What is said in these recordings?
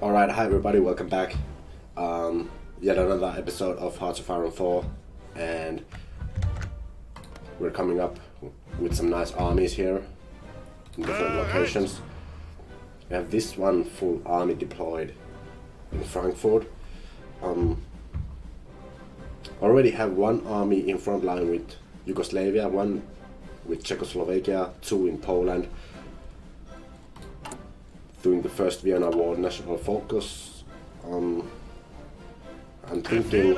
Alright, hi everybody, welcome back. Yet another episode of Hearts of Iron 4, and we're coming up with some nice armies here in different locations. We have this one full army deployed in Frankfurt. Already have one army in front line with Yugoslavia, one with Czechoslovakia, two in Poland. Doing the first Vienna War national focus. I'm thinking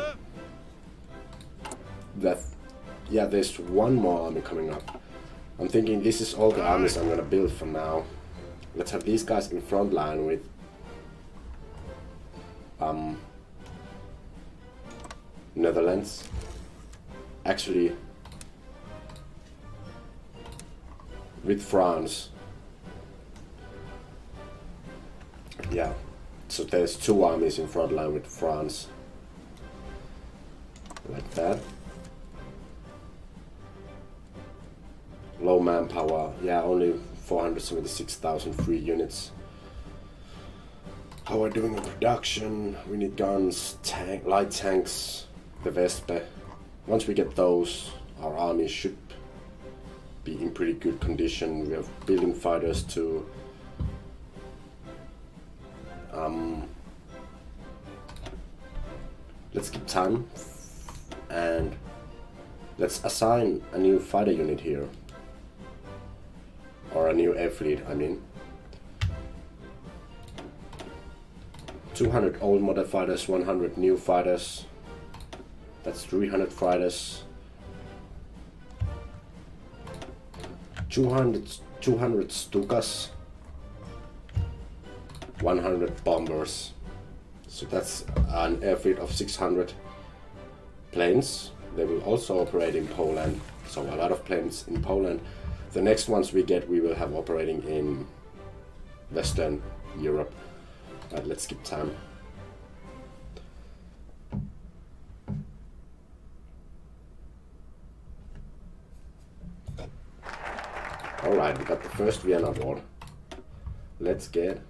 that, yeah, there's one more army coming up. I'm thinking this is all the armies I'm gonna build for now. Let's have these guys in front line with Netherlands. Actually, with France. Yeah, so there's two armies in front line with France. Like that. Low manpower, yeah, only 476,000 free units. How are we doing in production? We need guns, light tanks, the Vespe. Once we get those, our army should be in pretty good condition. We have building fighters too. Let's keep time and let's assign a new fighter unit here, or a new air fleet, I mean. 200 old model fighters, 100 new fighters. That's 300 fighters. 200 Stukas. 100 bombers. So that's an air fleet of 600 planes. They will also operate in Poland. So a lot of planes in Poland. The next ones we get, we will have operating in Western Europe. But let's skip time. Alright, we got the first Vienna War. Let's get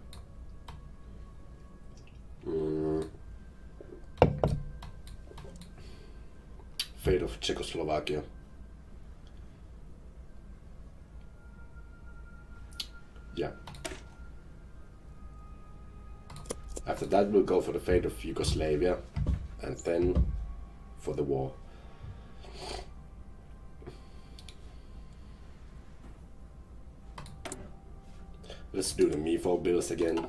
fate of Czechoslovakia. Yeah. After that we'll go for the fate of Yugoslavia and then for the war. Let's do the MEFO bills again.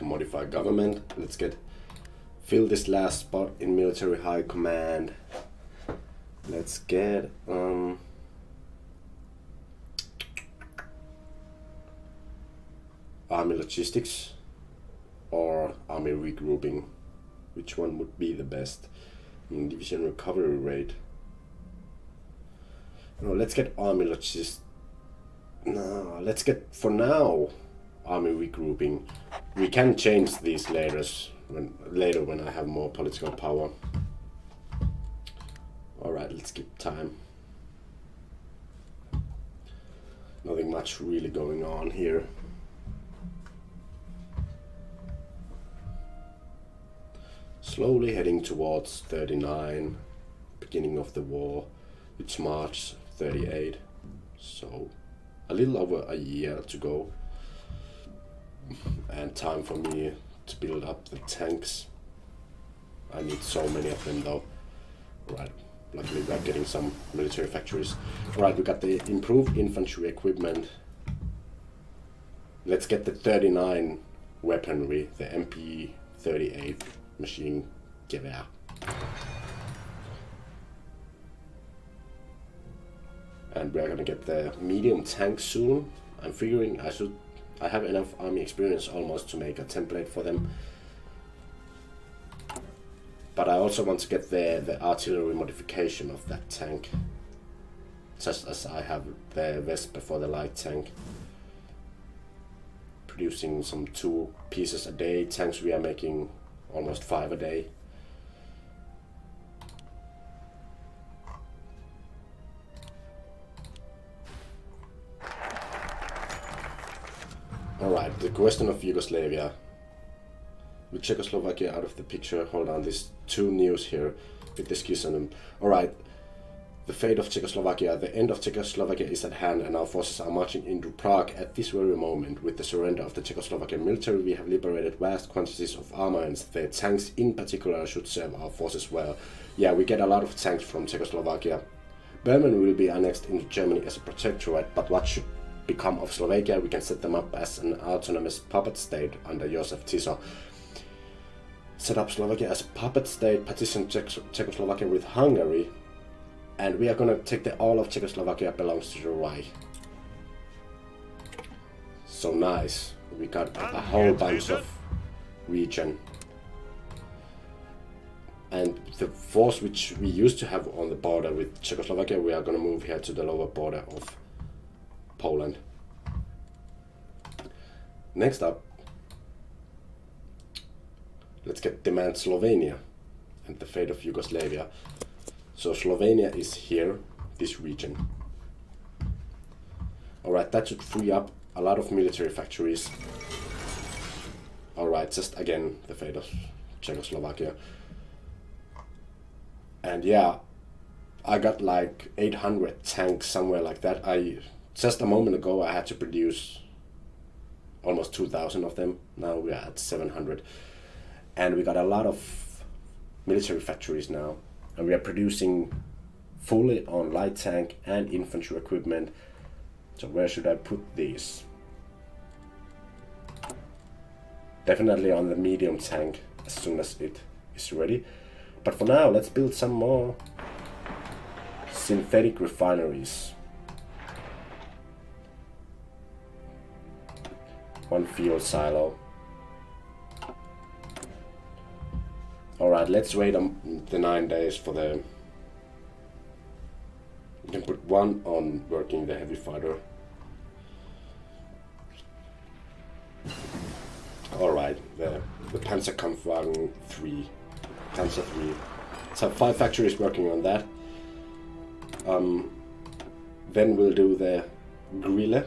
Modify government. Let's fill this last spot in military high command. Let's get army logistics or army regrouping. Which one would be the best? Division recovery rate. No, let's get army logistics. No, let's get for now army regrouping. We can change these later when I have more political power. Alright, let's keep time. Nothing much really going on here. Slowly heading towards 39, beginning of the war. It's March 38, so a little over a year to go. And time for me to build up the tanks. I need so many of them though. Right, luckily we're getting some military factories. Right, we got the improved infantry equipment. Let's get the 39 weaponry, the MP-38 machine gewehr. And we're gonna get the medium tank soon. I'm figuring I have enough army experience almost to make a template for them. But I also want to get the artillery modification of that tank. Just as I have the Vespa for the light tank. Producing some 2 pieces a day. Tanks we are making almost 5 a day. Alright, the question of Yugoslavia. With Czechoslovakia out of the picture, hold on, there's two news here with this on them. Alright, the fate of Czechoslovakia. The end of Czechoslovakia is at hand, and our forces are marching into Prague at this very moment. With the surrender of the Czechoslovakian military, we have liberated vast quantities of armaments. The tanks in particular should serve our forces well. Yeah, we get a lot of tanks from Czechoslovakia. Berlin will be annexed into Germany as a protectorate, but what should become of Slovakia? We can set them up as an autonomous puppet state under Joseph Tiso. Set up Slovakia as a puppet state, partition Czechoslovakia with Hungary, and we are gonna take all of Czechoslovakia belongs to the Reich. So nice. We got a whole bunch of region. And the force which we used to have on the border with Czechoslovakia, we are gonna move here to the lower border of Poland. Next up, let's demand Slovenia and the fate of Yugoslavia. So Slovenia is here, this region. Alright, that should free up a lot of military factories. Alright, just again, the fate of Czechoslovakia. And yeah, I got like 800 tanks, somewhere like that. Just a moment ago I had to produce almost 2,000 of them. Now we are at 700. And we got a lot of military factories now. And we are producing fully on light tank and infantry equipment. So where should I put these? Definitely on the medium tank as soon as it is ready. But for now, let's build some more synthetic refineries. One fuel silo. Alright, let's wait the 9 days for the... We can put one on working the heavy fighter. Alright, the Panzerkampfwagen 3. Panzer 3. So 5 factories working on that. Then we'll do the Grille,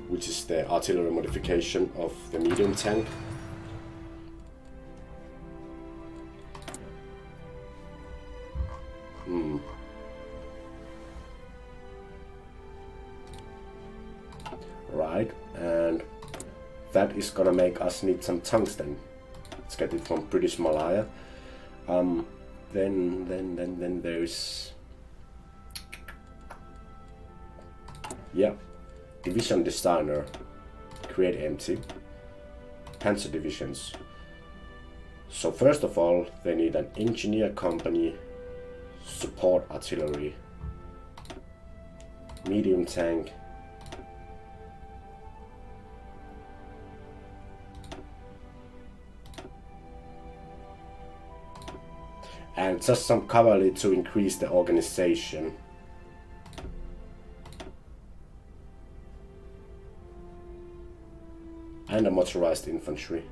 which is the artillery modification of the medium tank. Right, and that is gonna make us need some tungsten. Let's get it from British Malaya. Then there's, yeah, division designer, create empty, panzer divisions. So first of all, they need an engineer company, support artillery, medium tank, and just some cavalry to increase the organization. And a motorized infantry.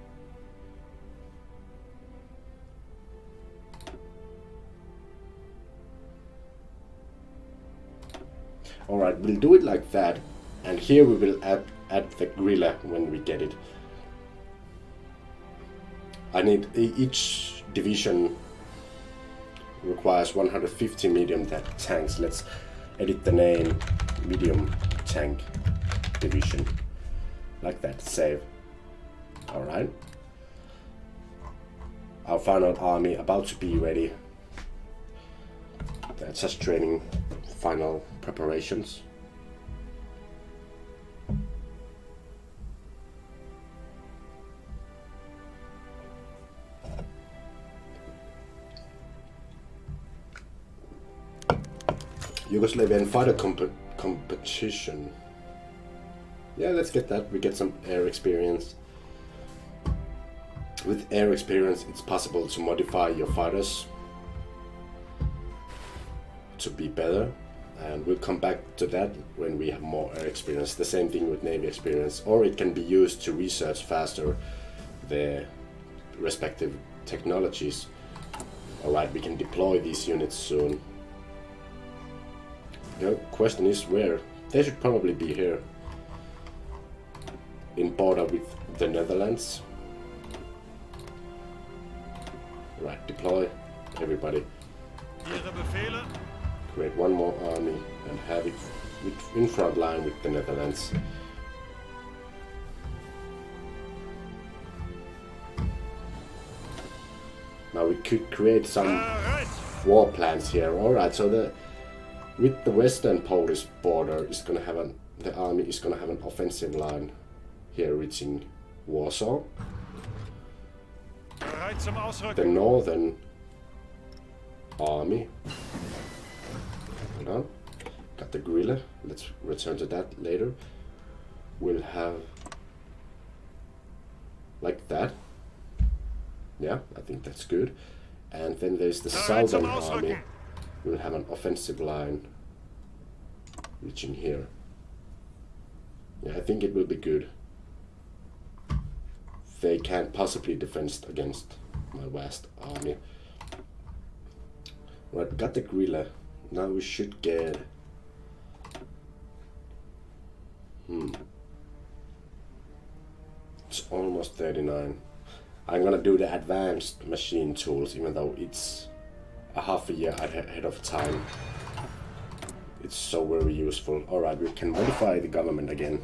Alright, we'll do it like that, and here we will add the Grille when we get it. I need each division requires 150 medium tanks. Let's edit the name medium tank division like that. Save. Alright, our final army about to be ready. That's just training, final preparations. Yugoslavian fighter competition. Yeah, let's get that. We get some air experience. With air experience, it's possible to modify your fighters to be better, and we'll come back to that when we have more air experience. The same thing with navy experience, or it can be used to research faster the respective technologies. Alright, we can deploy these units soon. The question is where? They should probably be here. in border with the Netherlands. Right, deploy everybody. Create one more army and have it in front line with the Netherlands. Now we could create some war plans here. Alright, so with the western Polish border is gonna have the army is gonna have an offensive line here reaching Warsaw. The northern army, hold on, got the guerrilla, let's return to that later, will have like that. Yeah, I think that's good. And then there's the southern army, will have an offensive line reaching here. Yeah, I think it will be good. They can't possibly defend against my vast army. Right, got the guerrilla. Now we should get... It's almost 39. I'm gonna do the advanced machine tools, even though it's a half a year ahead of time. It's so very useful. Alright, we can modify the government again.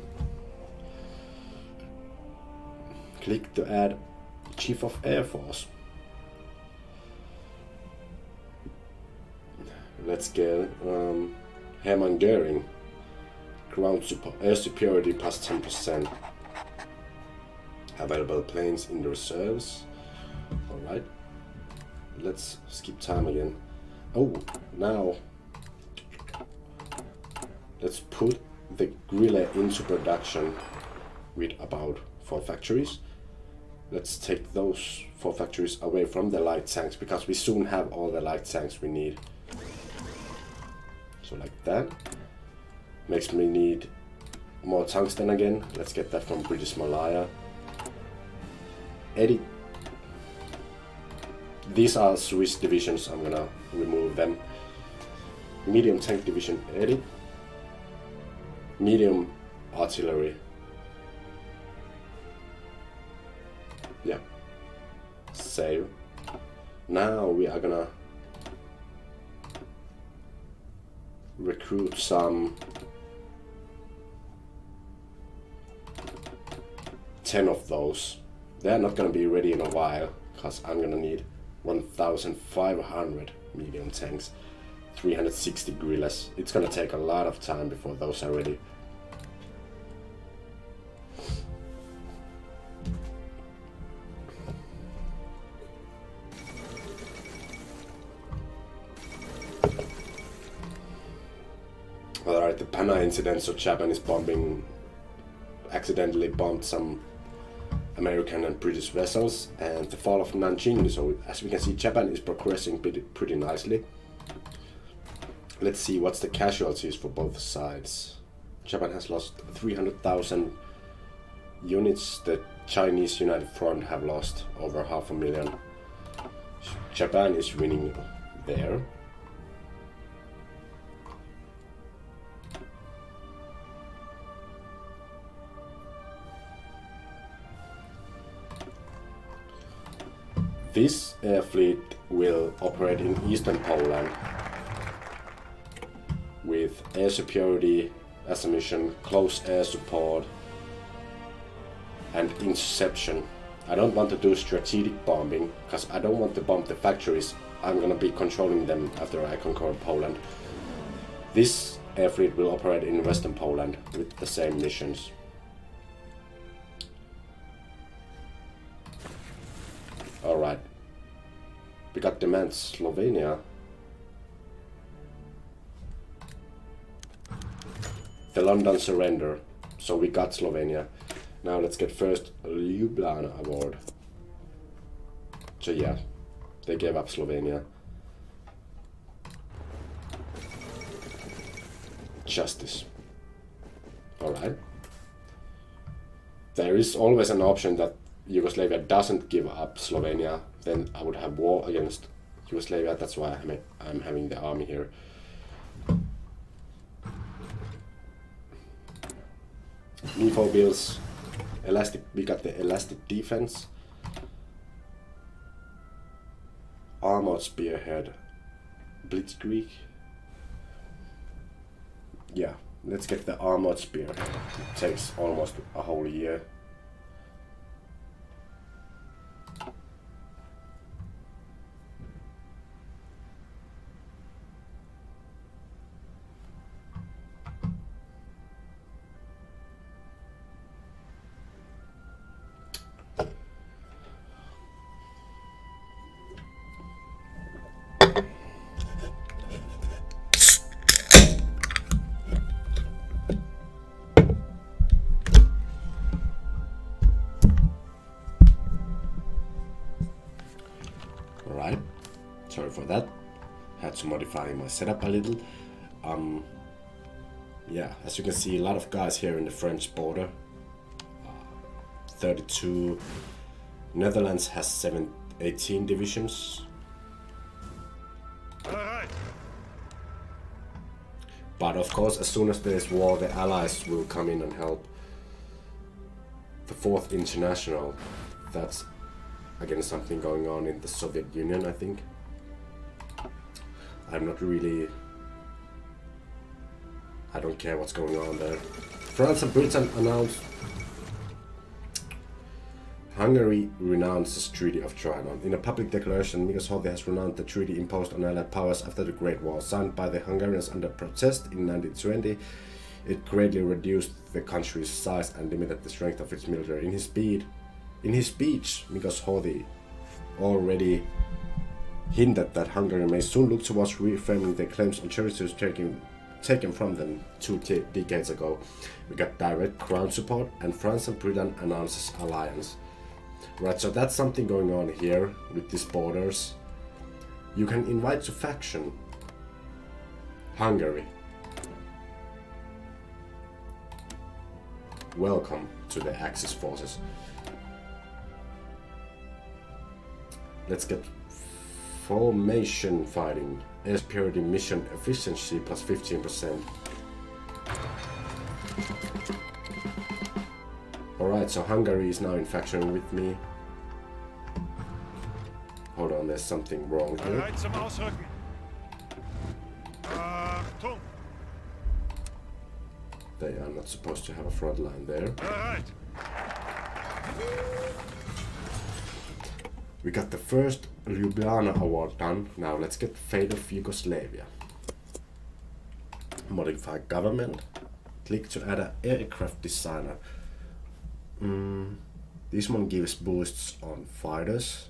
Click to add Chief of Air Force. Let's get Hermann Göring. Ground air superiority plus 10%. Available planes in the reserves. Alright. Let's skip time again. Oh, now let's put the guerrilla into production with about 4 factories. Let's take those 4 factories away from the light tanks because we soon have all the light tanks we need. So like that. Makes me need more tungsten again. Let's get that from British Malaya. Edit. These are Swiss divisions, I'm gonna remove them. Medium tank division, edit. Medium artillery. Yeah. Save. Now we are gonna recruit some 10 of those. They're not gonna be ready in a while because I'm gonna need 1,500 medium tanks, 360 guerrillas. It's gonna take a lot of time before those are ready. Alright, the Panay incident, so Japan is accidentally bombed some American and British vessels, and the fall of Nanjing. So as we can see, Japan is progressing pretty nicely. Let's see what's the casualties for both sides. Japan has lost 300,000 units. The Chinese United Front have lost over 500,000. Japan is winning there. This air fleet will operate in eastern Poland with air superiority as a mission, close air support and interception. I don't want to do strategic bombing because I don't want to bomb the factories. I'm gonna be controlling them after I conquer Poland. This air fleet will operate in western Poland with the same missions. Alright. We got demands Slovenia. The London surrender. So we got Slovenia. Now let's get first Ljubljana award. So yeah, they gave up Slovenia. Justice. Alright. There is always an option that Yugoslavia doesn't give up Slovenia, then I would have war against Yugoslavia. That's why I'm having the army here. NIFO bills We got the elastic defense, armored spearhead, blitzkrieg. Yeah, let's get the armored spearhead. It takes almost a whole year. Alright, sorry for that. Had to modify my setup a little. Yeah, as you can see, a lot of guys here in the French border. 32. Netherlands has 18 divisions. Alright. But of course, as soon as there's war, the Allies will come in and help. The 4th International, that's again something going on in the Soviet Union, I think. I'm not really... I don't care what's going on there. France and Britain announced... Hungary renounces Treaty of Trianon. In a public declaration, Yougoslavia has renounced the treaty imposed on Allied powers after the Great War. Signed by the Hungarians under protest in 1920, it greatly reduced the country's size and limited the strength of its military. In his speech, Yougoslavia already hinted that Hungary may soon look towards reframing their claims on territories taken from them 2 decades ago. We got direct ground support, and France and Britain announces alliance. Right, so that's something going on here with these borders. You can invite to faction Hungary. Welcome to the Axis forces. Let's get formation fighting. Air superiority mission efficiency plus 15%. Alright, so Hungary is now in faction with me. Hold on, there's something wrong here. Bereit zum Ausrücken. Achtung. They are not supposed to have a front line there. Bereit. We got the first Ljubljana award done. Now let's get Fate of Yugoslavia. Modify government. Click to add an aircraft designer. This one gives boosts on fighters.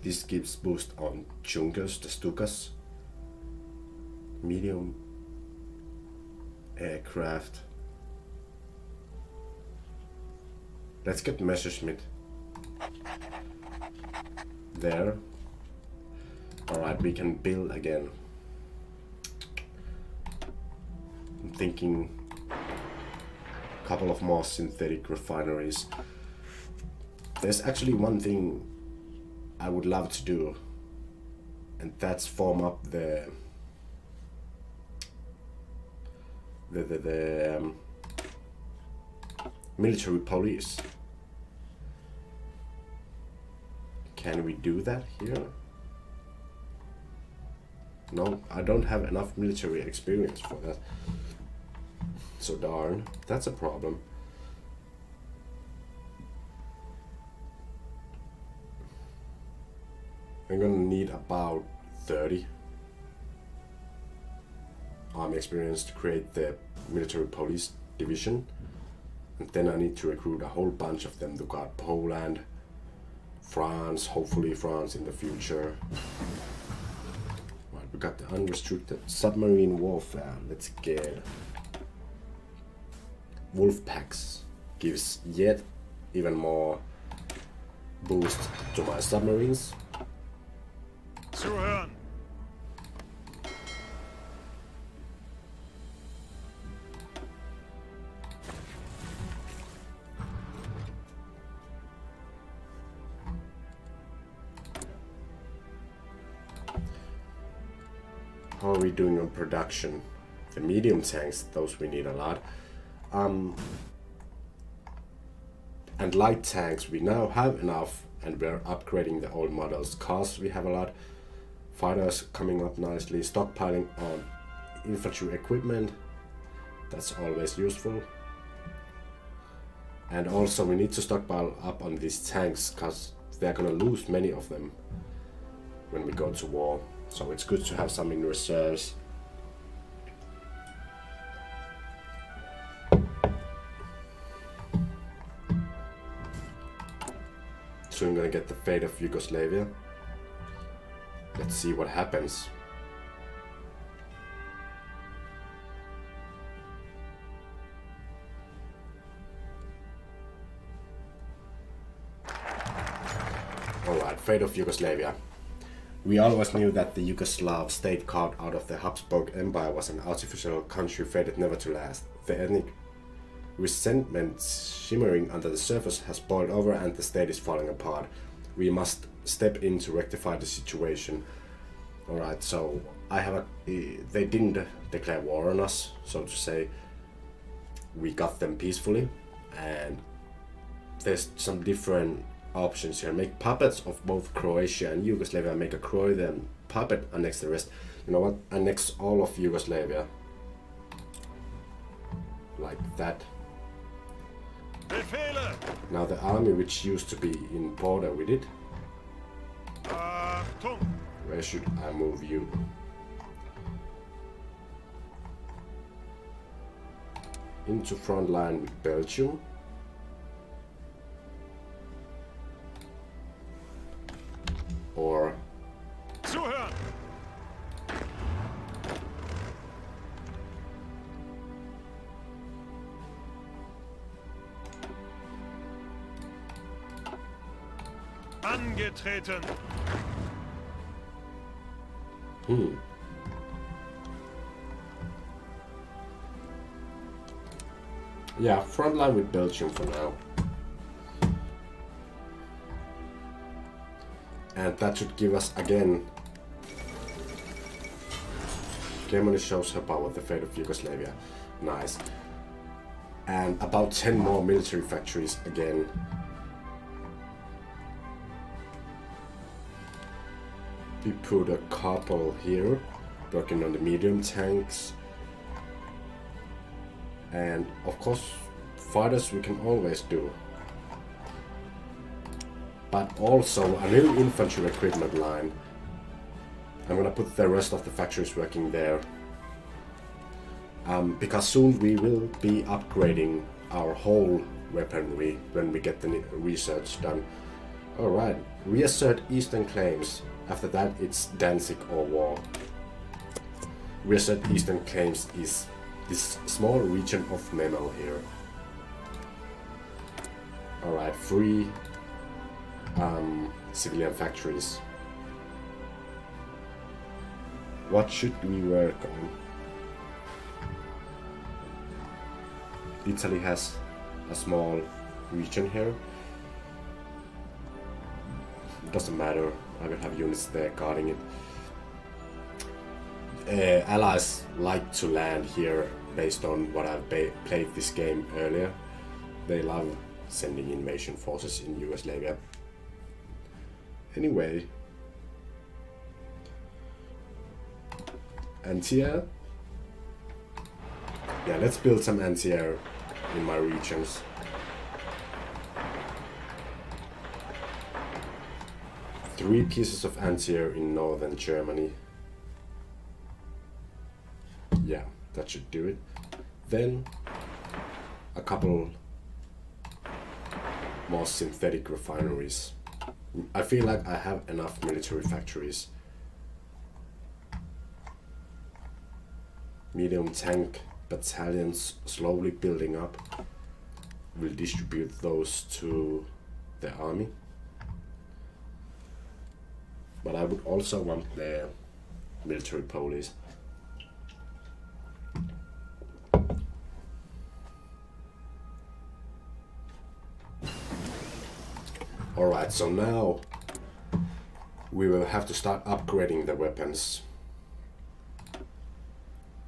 This gives boost on Junkers, the Stukas. Medium aircraft. Let's get Messerschmitt. There. Alright, we can build again. I'm thinking a couple of more synthetic refineries. There's actually one thing I would love to do, and that's form up the military police. Can we do that here? No, I don't have enough military experience for that. So darn, that's a problem. I'm gonna need about 30 army experience to create the military police division, and then I need to recruit a whole bunch of them to guard Poland, France, hopefully France in the future. Right, we got the unrestricted submarine warfare. Let's get wolf packs. Gives yet even more boost to my submarines. Zuhören. How are we doing on production? The medium tanks, those we need a lot. And light tanks, we now have enough, and we're upgrading the old models. Cars, we have a lot. Fighters coming up nicely. Stockpiling on infantry equipment, that's always useful. And also we need to stockpile up on these tanks, because they're gonna lose many of them when we go to war. So it's good to have some in reserves. Soon gonna get the fate of Yugoslavia. Let's see what happens. Alright, fate of Yugoslavia. We always knew that the Yugoslav state carved out of the Habsburg Empire was an artificial country fated never to last. The ethnic resentment shimmering under the surface has boiled over and the state is falling apart. We must step in to rectify the situation. Alright, so they didn't declare war on us, so to say. We got them peacefully, and there's some different options here. Make puppets of both Croatia and Yugoslavia. Make a Croatian puppet, annex the rest. You know what? Annex all of Yugoslavia. Like that. Befehle! Now the army which used to be in border with it. Achtung! Where should I move you? Into front line with Belgium. Or Zuhören! Angetreten! Yeah, front line with Belgium for now. And that should give us again. Germany shows her power, the fate of Yugoslavia. Nice. And about 10 more military factories again. We put a couple here, working on the medium tanks. And of course, fighters we can always do. But also a little infantry equipment line. I'm gonna put the rest of the factories working there. Because soon we will be upgrading our whole weaponry when we get the research done. Alright, reassert eastern claims. After that it's Danzig or war. Reassert eastern claims is this small region of Memel here. Alright, free civilian factories. What should we work on? Italy has a small region here. Doesn't matter, I will have units there guarding it. Allies like to land here based on what I've played this game earlier. They love sending invasion forces in Yugoslavia. Anyway, anti-air. Yeah, let's build some anti-air in my regions. Three pieces of anti-air in northern Germany. Yeah, that should do it. Then a couple more synthetic refineries. I feel like I have enough military factories. Medium tank battalions slowly building up. We'll distribute those to the army. But I would also want the military police. Alright, so now we will have to start upgrading the weapons.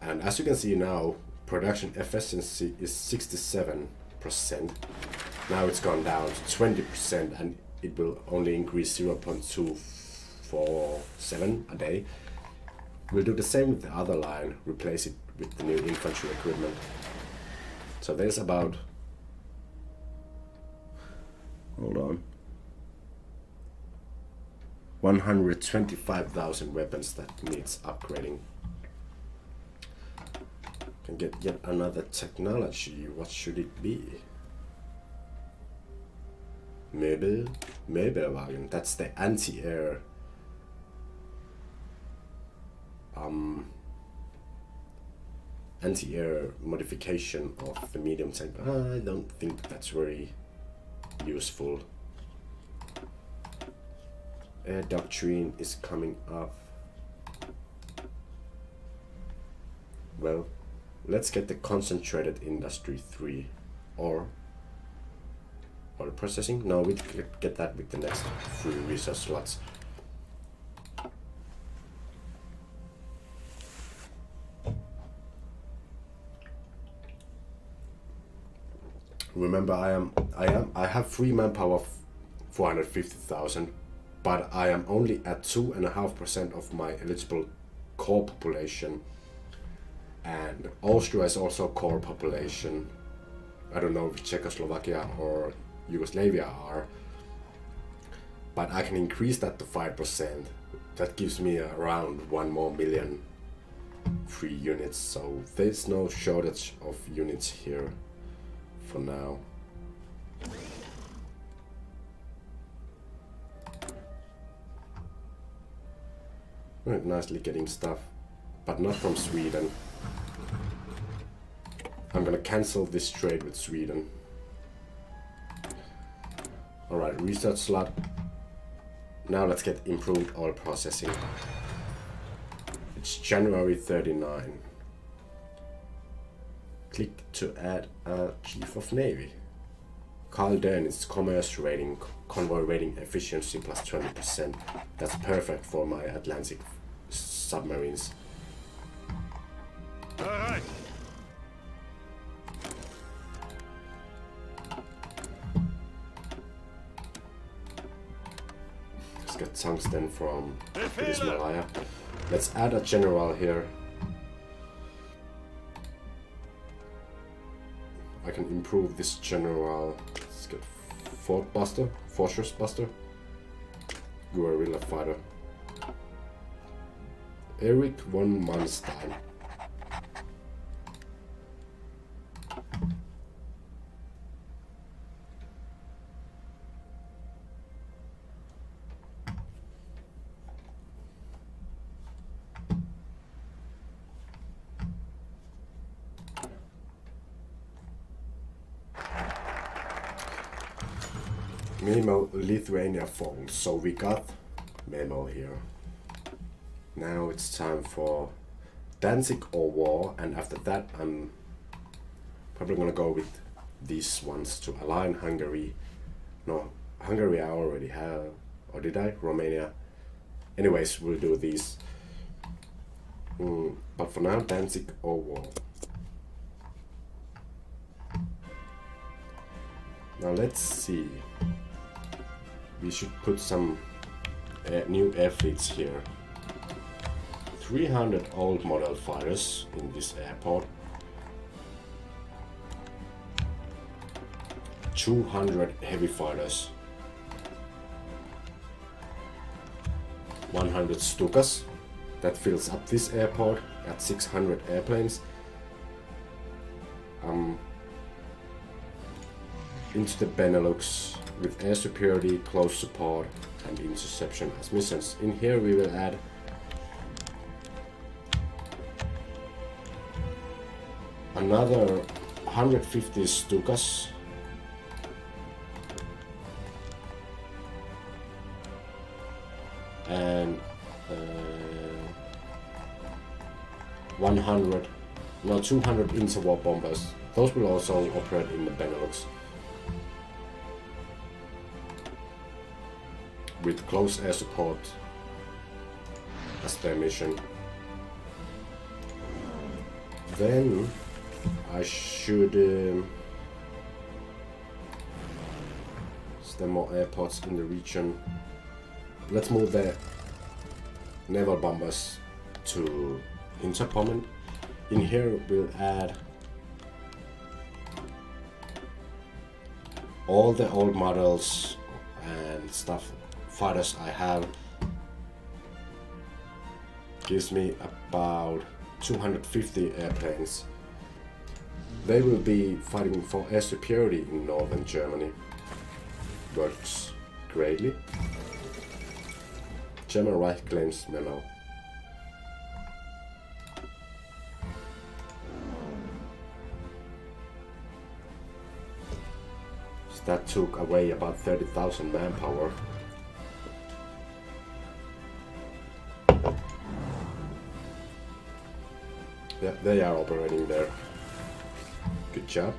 And as you can see now, production efficiency is 67%. Now it's gone down to 20% and it will only increase 0.247 a day. We'll do the same with the other line, replace it with the new infantry equipment. So there's about, hold on, 125,000 weapons that needs upgrading. Can get yet another technology. What should it be? Möbelwagen. That's the anti-air modification of the medium tank. I don't think that's very useful. Air doctrine is coming up. Well, let's get the concentrated industry 3 or oil processing. No, we get that with the next 3 resource slots. Remember, I have free manpower of 450,000, but I am only at 2.5% of my eligible core population, and Austria is also core population. I don't know if Czechoslovakia or Yugoslavia are, but I can increase that to 5%. That gives me around 1 more million free units, so there's no shortage of units here for now. Right, nicely getting stuff, but not from Sweden. I'm gonna cancel this trade with Sweden. Alright, research slot. Now let's get improved oil processing. It's January 39. Click to add a Chief of Navy. Carl Dönitz commerce rating, convoy rating efficiency plus 20%. That's perfect for my Atlantic submarines. Alright. Let's get tungsten from British Malaya. Let's add a general here. I can improve this general. Let's get Fortress Buster, Guerrilla Fighter, Eric von Manstein. Minimal Lithuania falls, so we got Memo here. Now it's time for Danzig or War, and after that I'm probably gonna go with these ones to align Hungary. No, Hungary I already have, or did I? Romania. Anyways, we'll do these. But for now, Danzig or War. Now let's see. We should put some new air fleets here. 300 old model fighters in this airport. 200 heavy fighters. 100 Stukas. That fills up this airport at 600 airplanes. Into the Benelux with air superiority, close support and interception as missions. In here we will add another 150 Stukas, and 200 interwar bombers. Those will also operate in the Benelux with close air support as their mission. Then I should them more airports in the region. Let's move the naval bombers to Hinterpommern. In here we'll add all the old models and stuff fighters I have. Gives me about 250 airplanes. They will be fighting for air superiority in northern Germany. Works greatly. German Reich claims memo. So that took away about 30,000 manpower. Yeah, they are operating there. Good job.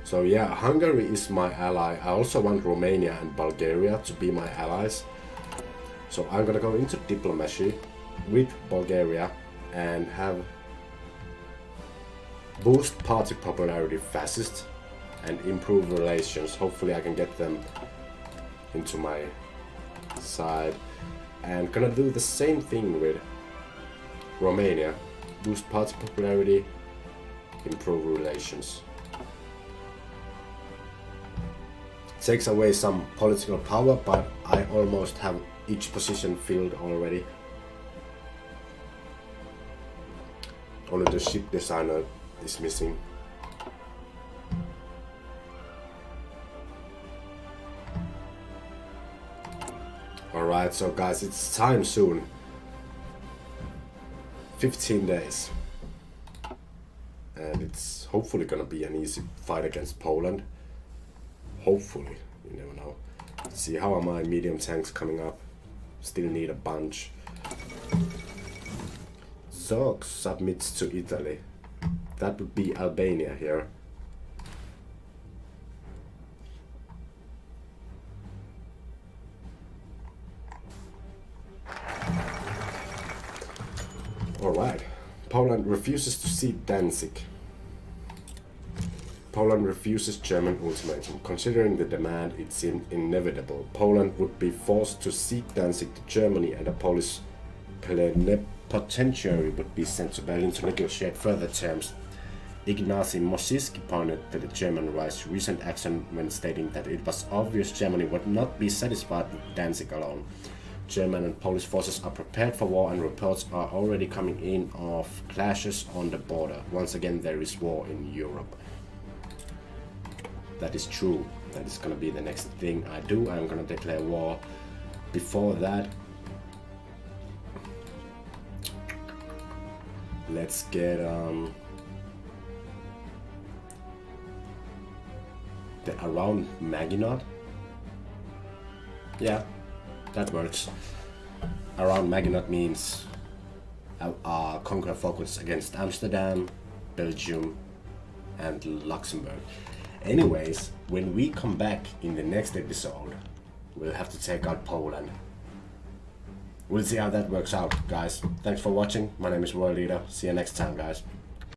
So yeah, Hungary is my ally. I also want Romania and Bulgaria to be my allies. So I'm gonna go into diplomacy with Bulgaria and have boost party popularity fascist and improve relations. Hopefully I can get them into my side. And gonna do the same thing with Romania. Boost party popularity, improve relations. Takes away some political power, but I almost have each position filled already. Only the ship designer is missing. Alright, so guys, it's time soon. 15 days. And it's hopefully gonna be an easy fight against Poland. Hopefully, you never know. Let's see, how are my medium tanks coming up? Still need a bunch. Zog submits to Italy. That would be Albania here. Alright. Poland refuses to cede Danzig. Poland refuses German ultimatum. Considering the demand, it seemed inevitable. Poland would be forced to cede Danzig to Germany, and a Polish plenipotentiary would be sent to Berlin to negotiate further terms. Ignacy Mosiski pointed to the German Reich's recent action when stating that it was obvious Germany would not be satisfied with Danzig alone. German and Polish forces are prepared for war, and reports are already coming in of clashes on the border. Once again, there is war in Europe. That is true. That is gonna be the next thing I do. I'm gonna declare war. Before that, let's get the around Maginot. Yeah, that works. Around Maginot means conquer focus against Amsterdam, Belgium, and Luxembourg. Anyways, when we come back in the next episode, we'll have to take out Poland. We'll see how that works out, guys. Thanks for watching. My name is World Leader. See you next time, guys.